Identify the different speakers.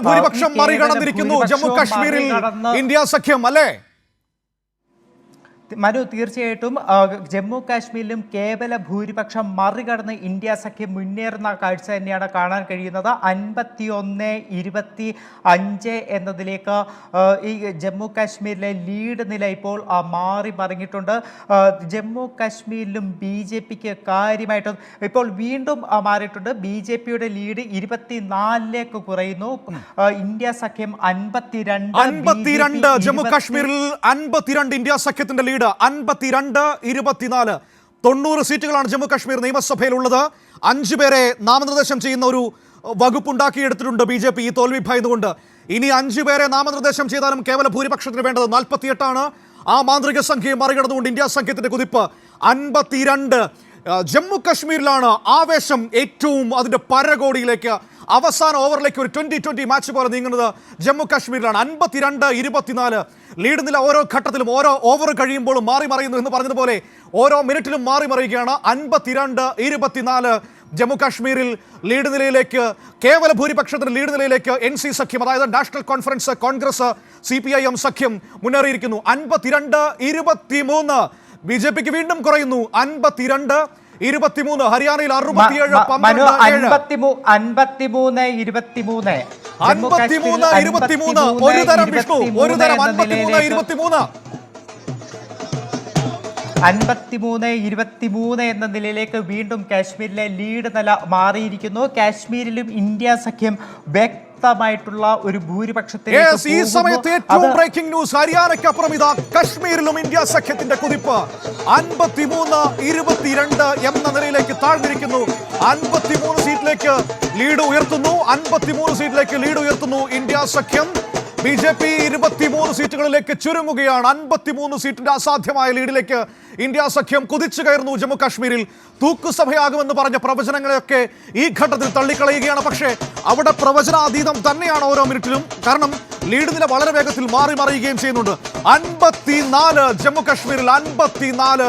Speaker 1: ഭൂരിപക്ഷം മറികടന്നിരിക്കുന്നു ജമ്മു കാശ്മീരിൽ ഇന്ത്യ സഖ്യം അല്ലേ?
Speaker 2: മനു, തീർച്ചയായിട്ടും ജമ്മു കാശ്മീരിലും കേവല ഭൂരിപക്ഷം മറികടന്ന് ഇന്ത്യ സഖ്യം മുന്നേറുന്ന കാഴ്ച തന്നെയാണ് കാണാൻ കഴിയുന്നത്. 51-25 എന്നതിലേക്ക് ഈ ജമ്മു കാശ്മീരിലെ ലീഡ് നില ഇപ്പോൾ മാറി മറിഞ്ഞിട്ടുണ്ട്. ജമ്മു കാശ്മീരിലും BJPക്ക് കാര്യമായിട്ട് ഇപ്പോൾ വീണ്ടും മാറിയിട്ടുണ്ട്. BJPയുടെ ലീഡ് 24ലേക്ക് കുറയുന്നു. ഇന്ത്യ സഖ്യം
Speaker 1: 52 ജമ്മു കാശ്മീരിൽ 52 ഇന്ത്യ സഖ്യത്തിന്റെ ലീഡ് 52-24 90 സീറ്റുകളാണ് ജമ്മു കാശ്മീർ നിയമസഭയിലുള്ളത്. 5 പേരെ നാമനിർദ്ദേശം ചെയ്യുന്ന ഒരു വകുപ്പുണ്ടാക്കിയെടുത്തിട്ടുണ്ട് BJP ഈ തോൽവി ഭയന്നുകൊണ്ട്. ഇനി 5 പേരെ നാമനിർദ്ദേശം ചെയ്താലും കേവല ഭൂരിപക്ഷത്തിന് വേണ്ടത് 48 ആണ്. ആ മാന്ത്രിക സംഖ്യയെ മറികടന്നുകൊണ്ട് ഇന്ത്യ സഖ്യത്തിന്റെ കുതിപ്പ് 52. ജമ്മു കാശ്മീരിലാണ് ആവേശം ഏറ്റവും അതിന്റെ പരകോടിയിലേക്ക്, അവസാന ഓവറിലേക്ക് ഒരു 20-20 മാച്ച് പോലെ നീങ്ങുന്നത് ജമ്മു കാശ്മീരിലാണ്. 52-24 ലീഡ് നില ഓരോ ഘട്ടത്തിലും ഓരോ ഓവർ കഴിയുമ്പോഴും മാറി മറിയുന്നു എന്ന് പറഞ്ഞതുപോലെ ഓരോ മിനിറ്റിലും മാറി മറിയുകയാണ്. 52-24 ജമ്മു കാശ്മീരിൽ ലീഡ് നിലയിലേക്ക്, കേവല ഭൂരിപക്ഷത്തിന് ലീഡ് നിലയിലേക്ക് NC സഖ്യം, അതായത് നാഷണൽ കോൺഫറൻസ് കോൺഗ്രസ് CPIM സഖ്യം മുന്നേറിയിരിക്കുന്നു. 52-23 BJPക്ക് വീണ്ടും കുറയുന്നു. 52-23 ഹരിയാനയിൽ 67 ഒരു തരം വിഷ്ണു, ഒരു തരം 53-23
Speaker 2: 53-23 എന്ന നിലയിലേക്ക് വീണ്ടും കാശ്മീരിലെ ലീഡ് നില മാറിയിരിക്കുന്നു. കാശ്മീരിലും ഇന്ത്യ സഖ്യം വ്യക്തമായിട്ടുള്ള ഒരു ഭൂരിപക്ഷത്തിലേക്ക്
Speaker 1: ഈ സമയത്ത് ഏറ്റവും ബ്രേക്കിംഗ് ന്യൂസ്, ഹരിയാനയ്ക്കപ്പുറം ഇതാ കശ്മീരിലും ഇന്ത്യ സഖ്യത്തിന്റെ കുതിപ്പ് 53-22 എന്ന നിലയിലേക്ക് താഴ്ന്നിരിക്കുന്നു. 53 സീറ്റിലേക്ക് ലീഡ് ഉയർത്തുന്നു. 53 സീറ്റിലേക്ക് ലീഡ് ഉയർത്തുന്നു ഇന്ത്യ സഖ്യം. BJP 23 സീറ്റുകളിലേക്ക് ചുരുങ്ങുകയാണ്. 53 സീറ്റിന്റെ അസാധ്യമായ ലീഡിലേക്ക് ഇന്ത്യ സഖ്യം കുതിച്ചു കയറുന്നു. ജമ്മു കാശ്മീരിൽ തൂക്കുസഭയാകുമെന്ന് പറഞ്ഞ പ്രവചനങ്ങളെയൊക്കെ ഈ ഘട്ടത്തിൽ തള്ളിക്കളയുകയാണ്. പക്ഷേ അവിടെ പ്രവചനാതീതം തന്നെയാണ് ഓരോ മിനിറ്റിലും. കാരണം ലീഡ് നില വളരെ വേഗത്തിൽ മാറി മറിയുകയും ചെയ്യുന്നുണ്ട്. 54 ജമ്മു കാശ്മീരിൽ 54